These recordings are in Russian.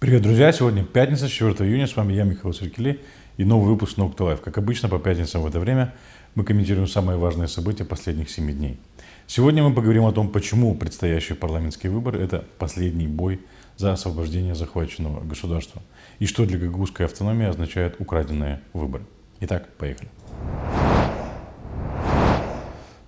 Привет, друзья! Сегодня пятница, 4 июня. С вами я, Михаил Саркили, и новый выпуск Nocta Life. Как обычно, по пятницам в это время мы комментируем самые важные события последних 7 дней. Сегодня мы поговорим о том, почему предстоящие парламентские выборы – это последний бой за освобождение захваченного государства, и что для гагаузской автономии означают украденные выборы. Итак, поехали.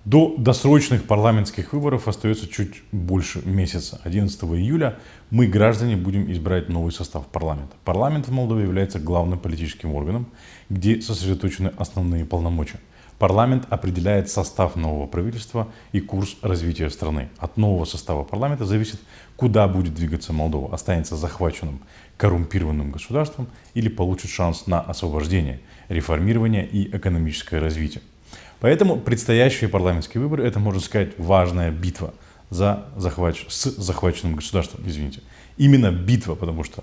До досрочных парламентских выборов остается чуть больше месяца. 11 июля мы, граждане, будем избирать новый состав парламента. Парламент в Молдове является главным политическим органом, где сосредоточены основные полномочия. Парламент определяет состав нового правительства и курс развития страны. От нового состава парламента зависит, куда будет двигаться Молдова. Останется захваченным, коррумпированным государством или получит шанс на освобождение, реформирование и экономическое развитие. Поэтому предстоящие парламентские выборы – это, можно сказать, важная битва с захваченным государством. Именно битва, потому что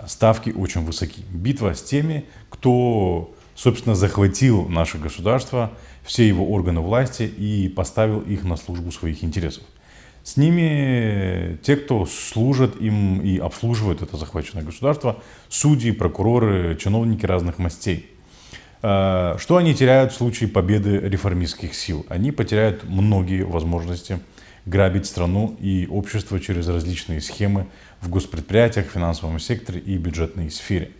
ставки очень высоки. Битва с теми, кто, собственно, захватил наше государство, все его органы власти и поставил их на службу своих интересов. С ними те, кто служат им и обслуживают это захваченное государство, судьи, прокуроры, чиновники разных мастей. Что они теряют в случае победы реформистских сил? Они потеряют многие возможности грабить страну и общество через различные схемы в госпредприятиях, финансовом секторе и бюджетной сфере.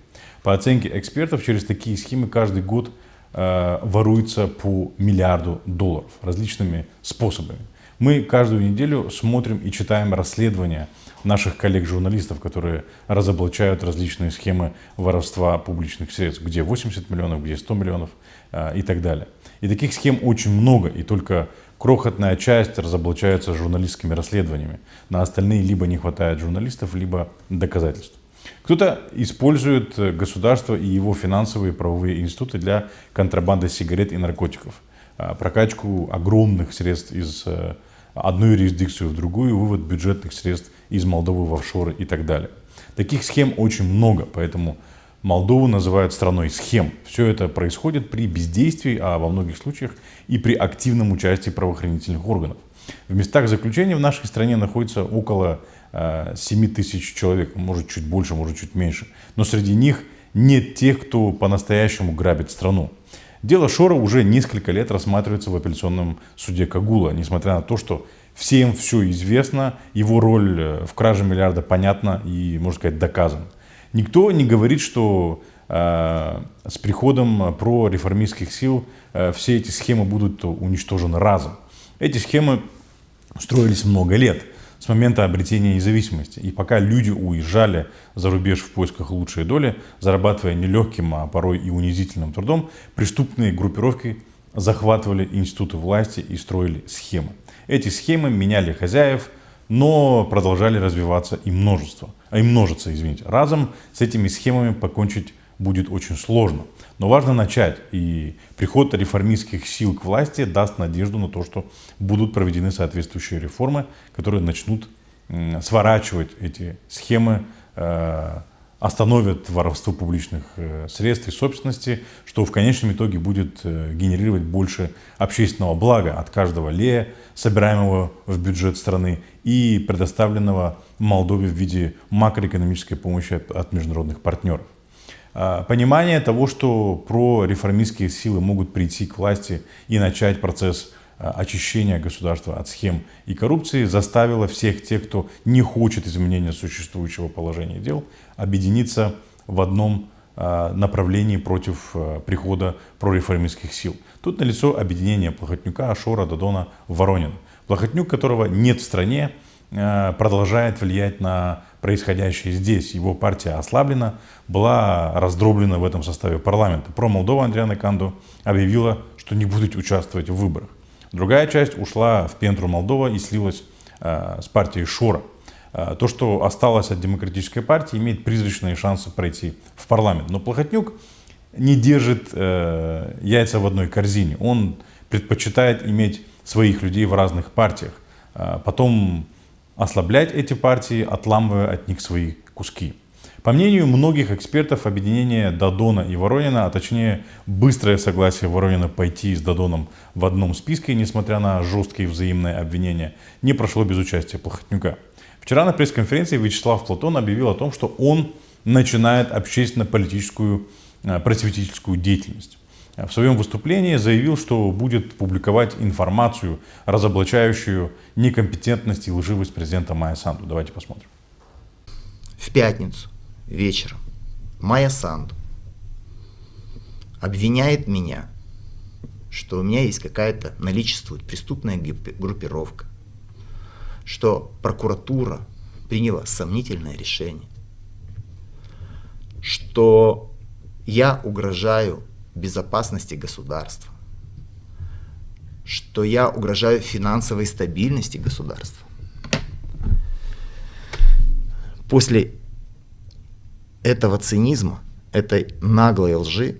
По оценке экспертов, через такие схемы каждый год воруется по миллиарду долларов различными способами. Мы каждую неделю смотрим и читаем расследования наших коллег-журналистов, которые разоблачают различные схемы воровства публичных средств, где 80 миллионов, где 100 миллионов и так далее. И таких схем очень много, и только крохотная часть разоблачается журналистскими расследованиями. На остальные либо не хватает журналистов, либо доказательств. Кто-то использует государство и его финансовые и правовые институты для контрабанды сигарет и наркотиков, прокачку огромных средств из одну юрисдикцию в другую, вывод бюджетных средств из Молдовы в офшоры и так далее. Таких схем очень много, поэтому Молдову называют страной схем. Все это происходит при бездействии, а во многих случаях и при активном участии правоохранительных органов. В местах заключения в нашей стране находится около 7 тысяч человек, может чуть больше, может чуть меньше. Но среди них нет тех, кто по-настоящему грабит страну. Дело Шора уже несколько лет рассматривается в апелляционном суде Кагула, несмотря на то, что всем все известно, его роль в краже миллиарда понятна и, можно сказать, доказана. Никто не говорит, что с приходом прореформистских сил все эти схемы будут уничтожены разом. Эти схемы строились много лет, с момента обретения независимости. И пока люди уезжали за рубеж в поисках лучшей доли, зарабатывая нелегким, а порой и унизительным трудом, преступные группировки захватывали институты власти и строили схемы. Эти схемы меняли хозяев, но продолжали развиваться и множиться. Разом с этими схемами покончить будет очень сложно. Но важно начать, и приход реформистских сил к власти даст надежду на то, что будут проведены соответствующие реформы, которые начнут сворачивать эти схемы, остановят воровство публичных средств и собственности, что в конечном итоге будет генерировать больше общественного блага от каждого лея, собираемого в бюджет страны и предоставленного Молдове в виде макроэкономической помощи от международных партнеров. Понимание того, что прореформистские силы могут прийти к власти и начать процесс очищения государства от схем и коррупции, заставило всех тех, кто не хочет изменения существующего положения дел, объединиться в одном направлении против прихода прореформистских сил. Тут налицо объединение Плохотнюка, Шора, Додона, Воронина. Плохотнюк, которого нет в стране, продолжает влиять на происходящее здесь. Его партия ослаблена, была раздроблена в этом составе парламента. Промолдова Андриана Канду объявила, что не будет участвовать в выборах. Другая часть ушла в Пентру Молдова и слилась с партией Шора. То, что осталось от демократической партии, имеет призрачные шансы пройти в парламент. Но Плохотнюк не держит яйца в одной корзине. Он предпочитает иметь своих людей в разных партиях. Потом ослаблять эти партии, отламывая от них свои куски. По мнению многих экспертов, объединение Додона и Воронина, а точнее быстрое согласие Воронина пойти с Додоном в одном списке, несмотря на жесткие взаимные обвинения, не прошло без участия Плохотнюка. Вчера на пресс-конференции Вячеслав Платон объявил о том, что он начинает общественно-политическую просветительскую деятельность. В своем выступлении заявил, что будет публиковать информацию, разоблачающую некомпетентность и лживость президента Майя Санду. Давайте посмотрим. В пятницу вечером Майя Санду обвиняет меня, что у меня есть какая-то, наличествует преступная группировка, что прокуратура приняла сомнительное решение, что я угрожаю безопасности государства, что я угрожаю финансовой стабильности государства. После этого цинизма, этой наглой лжи,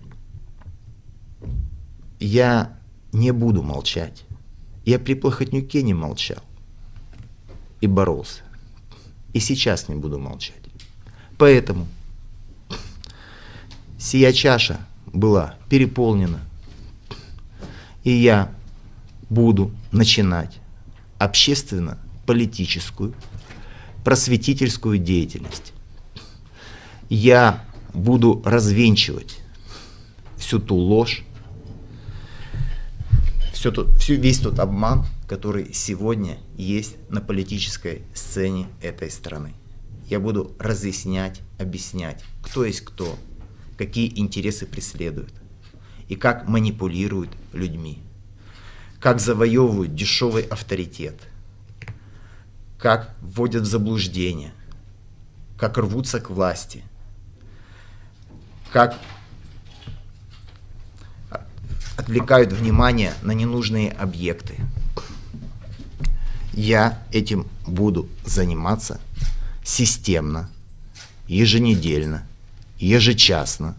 я не буду молчать. Я при Плохотнюке не молчал и боролся. И сейчас не буду молчать. Поэтому сия чаша была переполнена, и я буду начинать общественно-политическую, просветительскую деятельность. Я буду развенчивать всю ту ложь, весь тот обман, который сегодня есть на политической сцене этой страны. Я буду разъяснять, объяснять, кто есть кто, какие интересы преследуют и как манипулируют людьми, как завоевывают дешевый авторитет, как вводят в заблуждение, как рвутся к власти, как отвлекают внимание на ненужные объекты. Я этим буду заниматься системно, еженедельно, ежечасно.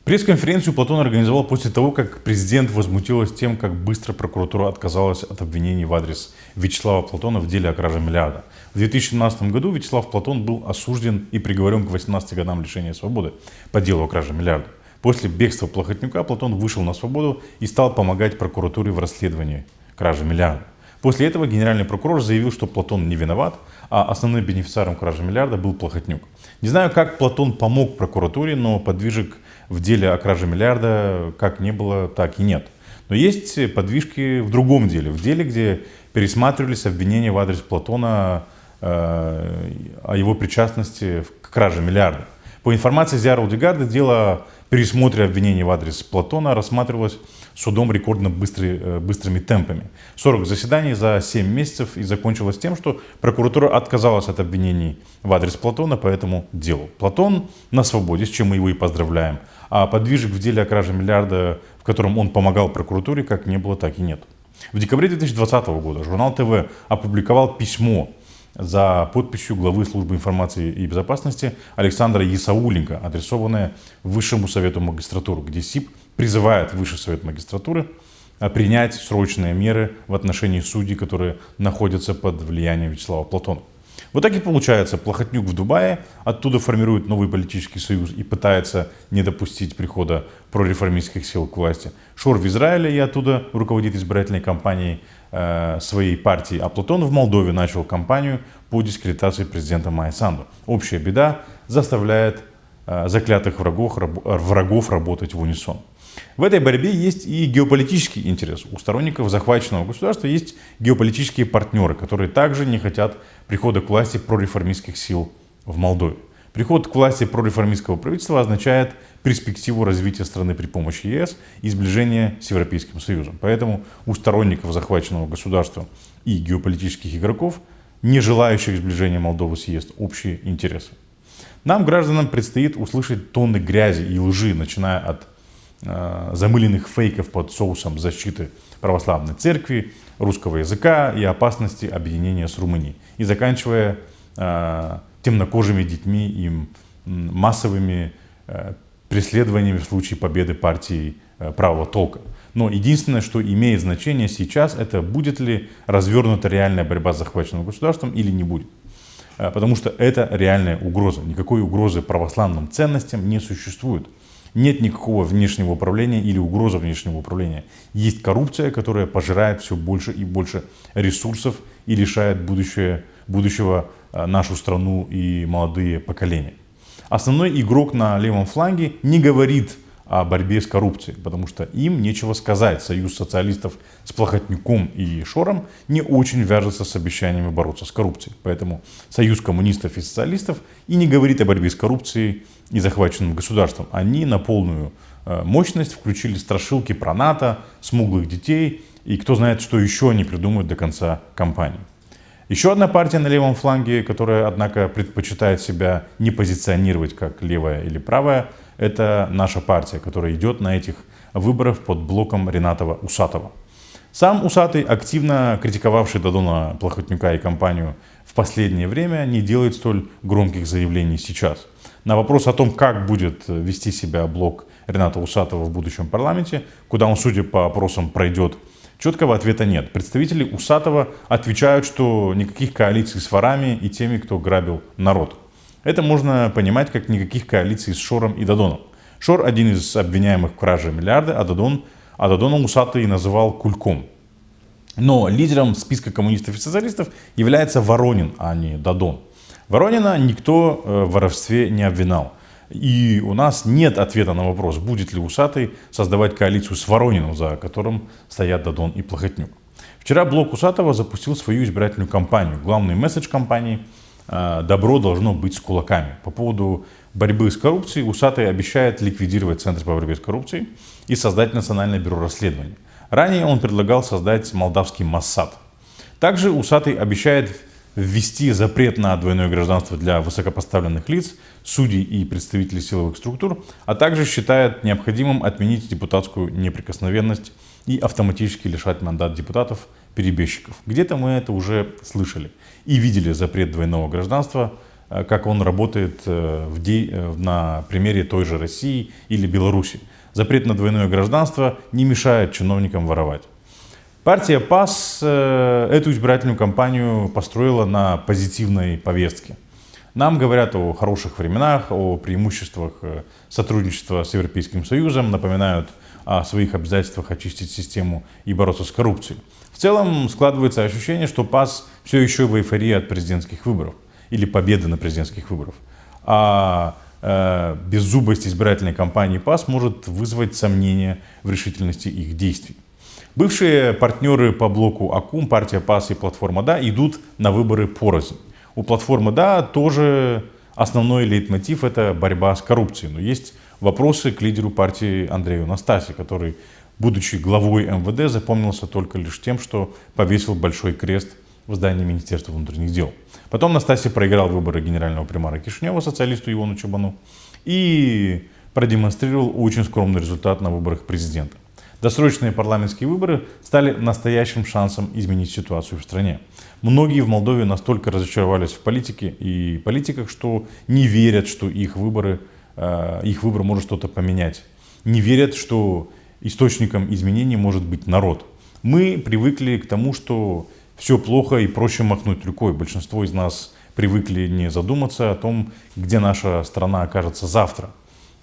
Пресс-конференцию Платон организовал после того, как президент возмутилась тем, как быстро прокуратура отказалась от обвинений в адрес Вячеслава Платона в деле о краже миллиарда. В 2017 году Вячеслав Платон был осужден и приговорен к 18 годам лишения свободы по делу о краже миллиарда. После бегства Плохотнюка Платон вышел на свободу и стал помогать прокуратуре в расследовании кражи миллиарда. После этого генеральный прокурор заявил, что Платон не виноват, а основным бенефициаром кражи миллиарда был Плохотнюк. Не знаю, как Платон помог прокуратуре, но подвижек в деле о краже миллиарда как не было, так и нет. Но есть подвижки в другом деле, в деле, где пересматривались обвинения в адрес Платона о его причастности к краже миллиарда. По информации The Herald Guardian, дело о пересмотре обвинений в адрес Платона рассматривалось судом рекордно быстрыми темпами. 40 заседаний за 7 месяцев, и закончилось тем, что прокуратура отказалась от обвинений в адрес Платона по этому делу. Платон на свободе, с чем мы его и поздравляем, а подвижек в деле о краже миллиарда, в котором он помогал прокуратуре, как не было, так и нет. В декабре 2020 года журнал ТВ опубликовал письмо за подписью главы службы информации и безопасности Александра Исауленко, адресованное Высшему совету магистратуры, где СИП призывает Высший совет магистратуры принять срочные меры в отношении судей, которые находятся под влиянием Вячеслава Платона. Вот так и получается. Плохотнюк в Дубае, оттуда формирует новый политический союз и пытается не допустить прихода прореформистских сил к власти. Шор в Израиле и оттуда руководит избирательной кампанией своей партии, а Платон в Молдове начал кампанию по дискредитации президента Майя Санду. Общая беда заставляет заклятых врагов работать в унисон. В этой борьбе есть и геополитический интерес. У сторонников захваченного государства есть геополитические партнеры, которые также не хотят прихода к власти прореформистских сил в Молдове. Приход к власти прореформистского правительства означает перспективу развития страны при помощи ЕС и сближения с Европейским Союзом. Поэтому у сторонников захваченного государства и геополитических игроков, не желающих сближения Молдовы с ЕС, общие интересы. Нам, гражданам, предстоит услышать тонны грязи и лжи, начиная от замыленных фейков под соусом защиты православной церкви, русского языка и опасности объединения с Румынией, и заканчивая темнокожими детьми и массовыми преследованиями в случае победы партии правого толка. Но единственное, что имеет значение сейчас, это будет ли развернута реальная борьба с захваченным государством или не будет. Потому что это реальная угроза. Никакой угрозы православным ценностям не существует. Нет никакого внешнего управления или угрозы внешнего управления. Есть коррупция, которая пожирает все больше и больше ресурсов и лишает будущего нашу страну и молодые поколения. Основной игрок на левом фланге не говорит о борьбе с коррупцией, потому что им нечего сказать. Союз социалистов с Плохотнюком и Шором не очень вяжется с обещаниями бороться с коррупцией. Поэтому Союз коммунистов и социалистов и не говорит о борьбе с коррупцией и захваченным государством. Они на полную мощность включили страшилки про НАТО, смуглых детей и кто знает, что еще они придумают до конца кампании. Еще одна партия на левом фланге, которая, однако, предпочитает себя не позиционировать как левая или правая, это наша партия, которая идет на этих выборах под блоком Ринатова-Усатова. Сам Усатый, активно критиковавший Додона, Плохотнюка и компанию в последнее время, не делает столь громких заявлений сейчас. На вопрос о том, как будет вести себя блок Рината Усатова в будущем парламенте, куда он, судя по опросам, пройдет, четкого ответа нет. Представители Усатова отвечают, что никаких коалиций с ворами и теми, кто грабил народ. Это можно понимать как никаких коалиций с Шором и Додоном. Шор один из обвиняемых в краже миллиарда, а Додона Усатый называл кульком. Но лидером списка коммунистов и социалистов является Воронин, а не Додон. Воронина никто в воровстве не обвинял. И у нас нет ответа на вопрос, будет ли Усатый создавать коалицию с Ворониным, за которым стоят Додон и Плохотнюк. Вчера блок Усатова запустил свою избирательную кампанию. Главный месседж кампании «Добро должно быть с кулаками». По поводу борьбы с коррупцией Усатый обещает ликвидировать Центр по борьбе с коррупцией и создать Национальное бюро расследований. Ранее он предлагал создать молдавский Моссад. Также Усатый обещает ввести запрет на двойное гражданство для высокопоставленных лиц, судей и представителей силовых структур, а также считает необходимым отменить депутатскую неприкосновенность и автоматически лишать мандат депутатов-перебежчиков. Где-то мы это уже слышали и видели запрет двойного гражданства, как он работает на примере той же России или Беларуси. Запрет на двойное гражданство не мешает чиновникам воровать. Партия ПАС эту избирательную кампанию построила на позитивной повестке. Нам говорят о хороших временах, о преимуществах сотрудничества с Европейским Союзом, напоминают о своих обязательствах очистить систему и бороться с коррупцией. В целом складывается ощущение, что ПАС все еще в эйфории от президентских выборов или победы на президентских выборах. А беззубость избирательной кампании ПАС может вызвать сомнения в решительности их действий. Бывшие партнеры по блоку АКУМ, партия ПАС и платформа «Да» идут на выборы порознь. У платформы «Да» тоже основной лейтмотив – это борьба с коррупцией. Но есть вопросы к лидеру партии Андрею Настасе, который, будучи главой МВД, запомнился только лишь тем, что повесил большой крест в здании Министерства внутренних дел. Потом Настасья проиграл выборы генерального примара Кишинева социалисту Ивану Чабану и продемонстрировал очень скромный результат на выборах президента. Досрочные парламентские выборы стали настоящим шансом изменить ситуацию в стране. Многие в Молдове настолько разочаровались в политике и политиках, что не верят, что их выбор может что-то поменять. Не верят, что источником изменений может быть народ. Мы привыкли к тому, что все плохо и проще махнуть рукой. Большинство из нас привыкли не задуматься о том, где наша страна окажется завтра.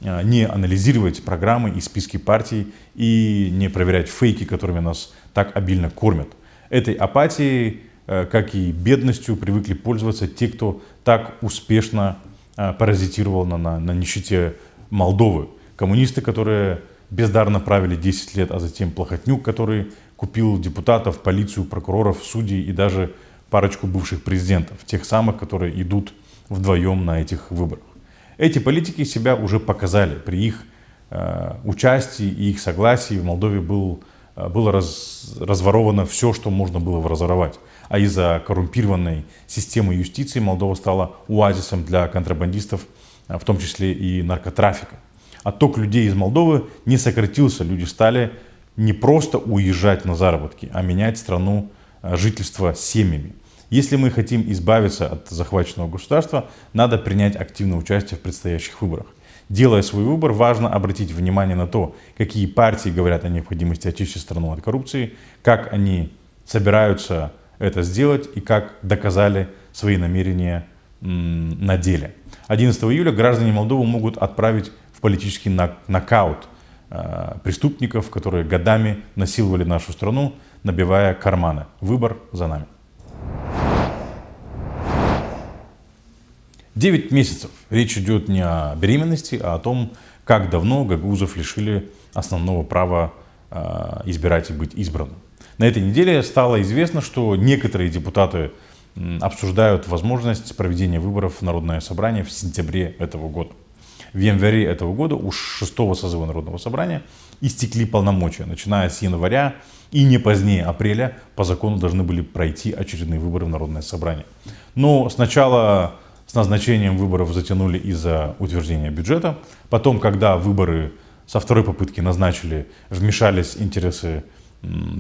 Не анализировать программы и списки партий и не проверять фейки, которыми нас так обильно кормят. Этой апатией, как и бедностью, привыкли пользоваться те, кто так успешно паразитировал на нищете Молдовы. Коммунисты, которые бездарно правили 10 лет, а затем Плохотнюк, который купил депутатов, полицию, прокуроров, судей и даже парочку бывших президентов, тех самых, которые идут вдвоем на этих выборах. Эти политики себя уже показали. При их участии и их согласии в Молдове было разворовано все, что можно было разворовать. А из-за коррумпированной системы юстиции Молдова стала оазисом для контрабандистов, в том числе и наркотрафика. Отток людей из Молдовы не сократился. Люди стали не просто уезжать на заработки, а менять страну жительства семьями. Если мы хотим избавиться от захваченного государства, надо принять активное участие в предстоящих выборах. Делая свой выбор, важно обратить внимание на то, какие партии говорят о необходимости очистить страну от коррупции, как они собираются это сделать и как доказали свои намерения на деле. 11 июля граждане Молдовы могут отправить в политический нокаут преступников, которые годами насиловали нашу страну, набивая карманы. Выбор за нами. 9 месяцев. Речь идет не о беременности, а о том, как давно гагаузов лишили основного права избирать и быть избранным. На этой неделе стало известно, что некоторые депутаты обсуждают возможность проведения выборов в Народное собрание в сентябре этого года. В январе этого года у 6-го созыва Народного собрания истекли полномочия. Начиная с января и не позднее апреля по закону должны были пройти очередные выборы в Народное собрание. Но сначала с назначением выборов затянули из-за утверждения бюджета. Потом, когда выборы со второй попытки назначили, вмешались интересы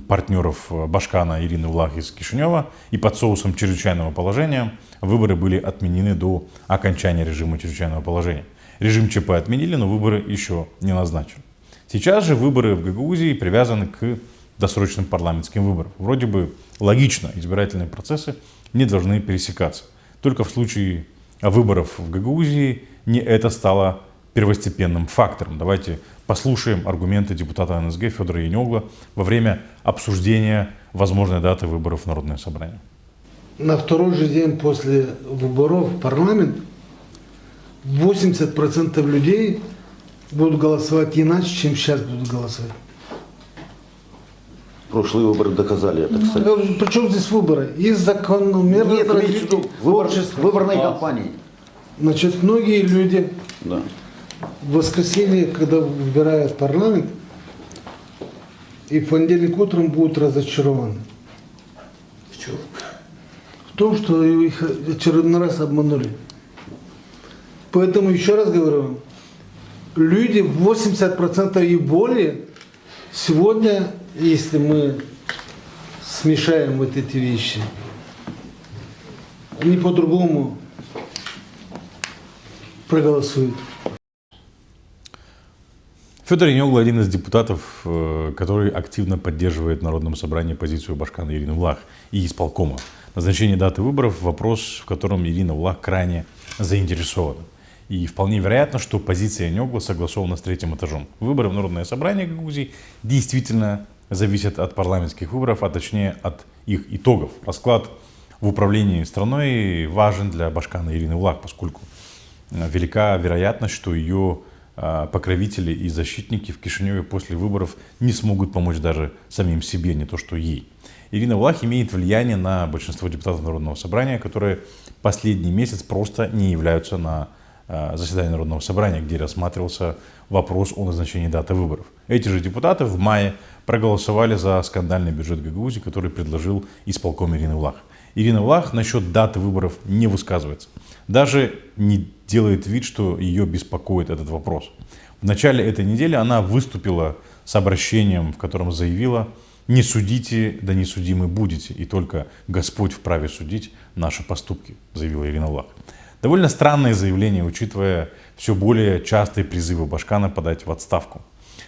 партнеров Башкана Ирины Улах из Кишинева, и под соусом чрезвычайного положения выборы были отменены до окончания режима чрезвычайного положения. Режим ЧП отменили, но выборы еще не назначены. Сейчас же выборы в Гагаузии привязаны к досрочным парламентским выборам. Вроде бы логично, избирательные процессы не должны пересекаться. Только в случае выборов в Гагаузии не это стало первостепенным фактором. Давайте послушаем аргументы депутата НСГ Федора Янеогла во время обсуждения возможной даты выборов в Народное собрание. На второй же день после выборов в парламент 80% людей будут голосовать иначе, чем сейчас будут голосовать. Прошлые выборы доказали это, кстати. Причем здесь выборы? Есть закономерность Нет, имеется в виду выборной кампании. Значит, многие люди Да. в воскресенье, когда выбирают парламент, и в понедельник утром будут разочарованы. В чем? В том, что их очередной раз обманули. Поэтому еще раз говорю, люди 80% и более сегодня, если мы смешаем вот эти вещи, они по-другому проголосуют. Федор Янеогла один из депутатов, который активно поддерживает в Народном собрании позицию Башкана Ирины Улах и исполкома. Назначение даты выборов – вопрос, в котором Ирина Улах крайне заинтересована. И вполне вероятно, что позиция Янеогла согласована с третьим этажом. Выборы в Народное собрание Гагаузии действительно зависят от парламентских выборов, а точнее от их итогов. Расклад в управлении страной важен для Башкана Ирины Улах, поскольку велика вероятность, что ее покровители и защитники в Кишиневе после выборов не смогут помочь даже самим себе, не то что ей. Ирина Улах имеет влияние на большинство депутатов Народного собрания, которые последний месяц просто не являются на заседании Народного собрания, где рассматривался вопрос о назначении даты выборов. Эти же депутаты в мае проголосовали за скандальный бюджет Гагаузии, который предложил исполком Ирины Улах. Ирина Улах насчет даты выборов не высказывается. Даже не делает вид, что ее беспокоит этот вопрос. В начале этой недели она выступила с обращением, в котором заявила: «Не судите, да не судимы будете, и только Господь вправе судить наши поступки», заявила Ирина Улах. Довольно странное заявление, учитывая все более частые призывы Башкана подать в отставку.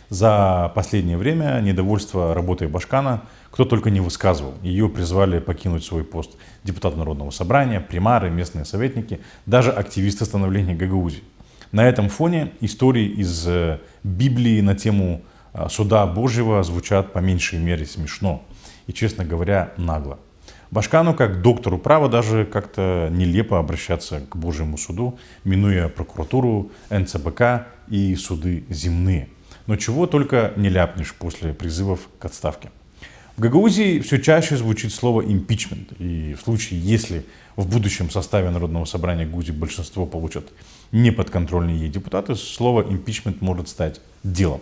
За последнее время недовольство работой Башкана кто только не высказывал. Ее призвали покинуть свой пост депутат Народного собрания, примары, местные советники, даже активисты становления Гагаузии. На этом фоне истории из Библии на тему суда Божьего звучат по меньшей мере смешно и, честно говоря, нагло. Башкану, как доктору права, даже как-то нелепо обращаться к Божьему суду, минуя прокуратуру, НЦБК и суды земные. Но чего только не ляпнешь после призывов к отставке. В Гагаузии все чаще звучит слово «импичмент», и в случае, если в будущем составе Народного собрания Гагаузии большинство получат неподконтрольные ей депутаты, слово «импичмент» может стать делом.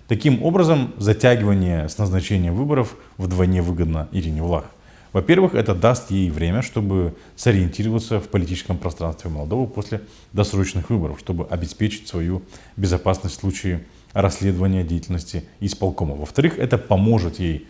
Таким образом, затягивание с назначением выборов вдвойне выгодно Ирине Улах. Во-первых, это даст ей время, чтобы сориентироваться в политическом пространстве Молдовы после досрочных выборов, чтобы обеспечить свою безопасность в случае расследования деятельности исполкома. Во-вторых, это поможет ей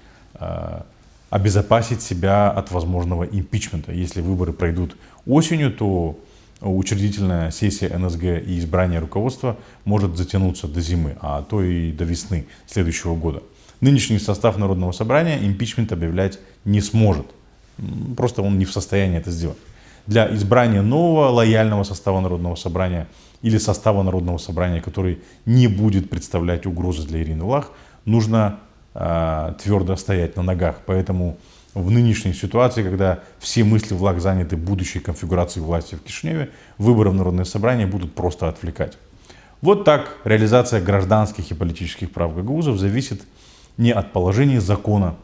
обезопасить себя от возможного импичмента. Если выборы пройдут осенью, то учредительная сессия НСГ и избрание руководства может затянуться до зимы, а то и до весны следующего года. Нынешний состав Народного собрания импичмент объявлять не сможет. Просто он не в состоянии это сделать. Для избрания нового лояльного состава Народного собрания или состава Народного собрания, который не будет представлять угрозы для Ирины Улах, нужно твердо стоять на ногах. Поэтому в нынешней ситуации, когда все мысли влаг заняты будущей конфигурацией власти в Кишиневе, выборы в Народное собрание будут просто отвлекать. Вот так реализация гражданских и политических прав гагаузов зависит не от положения закона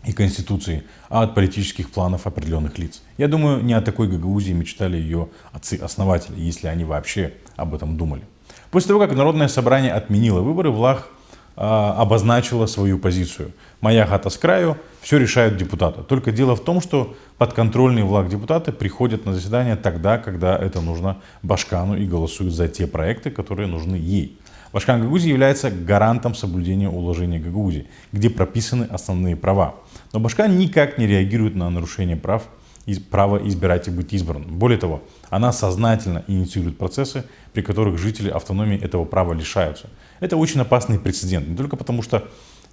и Конституции, а от политических планов определенных лиц. Я думаю, не о такой Гагаузии мечтали ее отцы-основатели, если они вообще об этом думали. После того, как Народное собрание отменило выборы, влаг обозначила свою позицию. Моя хата с краю, все решают депутаты. Только дело в том, что подконтрольные влаг депутаты приходят на заседание тогда, когда это нужно Башкану и голосуют за те проекты, которые нужны ей. Башкан Гагаузии является гарантом соблюдения уложения Гагаузии, где прописаны основные права. Но Башкан никак не реагирует на нарушение права избирать и быть избранным. Более того, она сознательно инициирует процессы, при которых жители автономии этого права лишаются. Это очень опасный прецедент, не только потому, что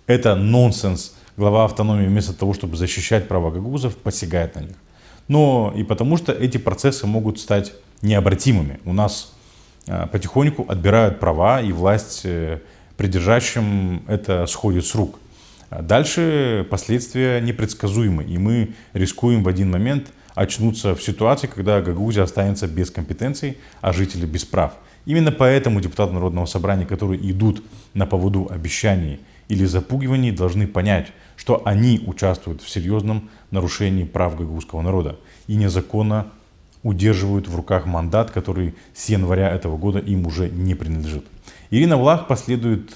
это нонсенс. Глава автономии вместо того, чтобы защищать права гагаузов, посягает на них. Но и потому, что эти процессы могут стать необратимыми. У нас потихоньку отбирают права, и власть придержащим это сходит с рук. Дальше последствия непредсказуемы, и мы рискуем в один момент очнуться в ситуации, когда Гагаузия останется без компетенций, а жители без прав. Именно поэтому депутаты Народного собрания, которые идут на поводу обещаний или запугиваний, должны понять, что они участвуют в серьезном нарушении прав гагаузского народа и незаконно удерживают в руках мандат, который с января этого года им уже не принадлежит. Ирина Влах преследует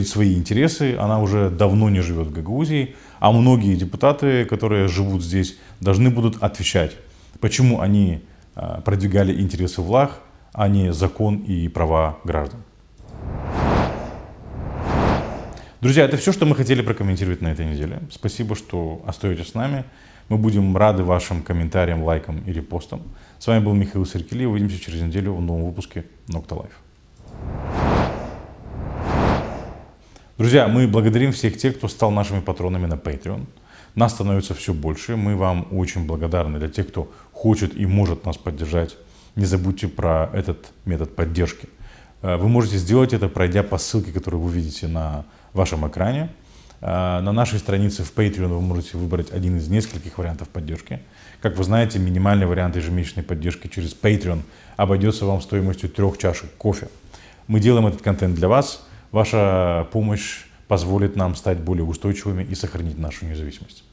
свои интересы, она уже давно не живет в Гагаузии, а многие депутаты, которые живут здесь, должны будут отвечать, почему они продвигали интересы Влах, а не закон и права граждан. Друзья, это все, что мы хотели прокомментировать на этой неделе. Спасибо, что остаетесь с нами. Мы будем рады вашим комментариям, лайкам и репостам. С вами был Михаил Серкели. Увидимся через неделю в новом выпуске Nocta Life. Друзья, мы благодарим всех тех, кто стал нашими патронами на Patreon. Нас становится все больше. Мы вам очень благодарны. Для тех, кто хочет и может нас поддержать, не забудьте про этот метод поддержки. Вы можете сделать это, пройдя по ссылке, которую вы видите на вашем экране. На нашей странице в Patreon вы можете выбрать один из нескольких вариантов поддержки. Как вы знаете, минимальный вариант ежемесячной поддержки через Patreon обойдется вам стоимостью 3 чашек кофе. Мы делаем этот контент для вас. Ваша помощь позволит нам стать более устойчивыми и сохранить нашу независимость.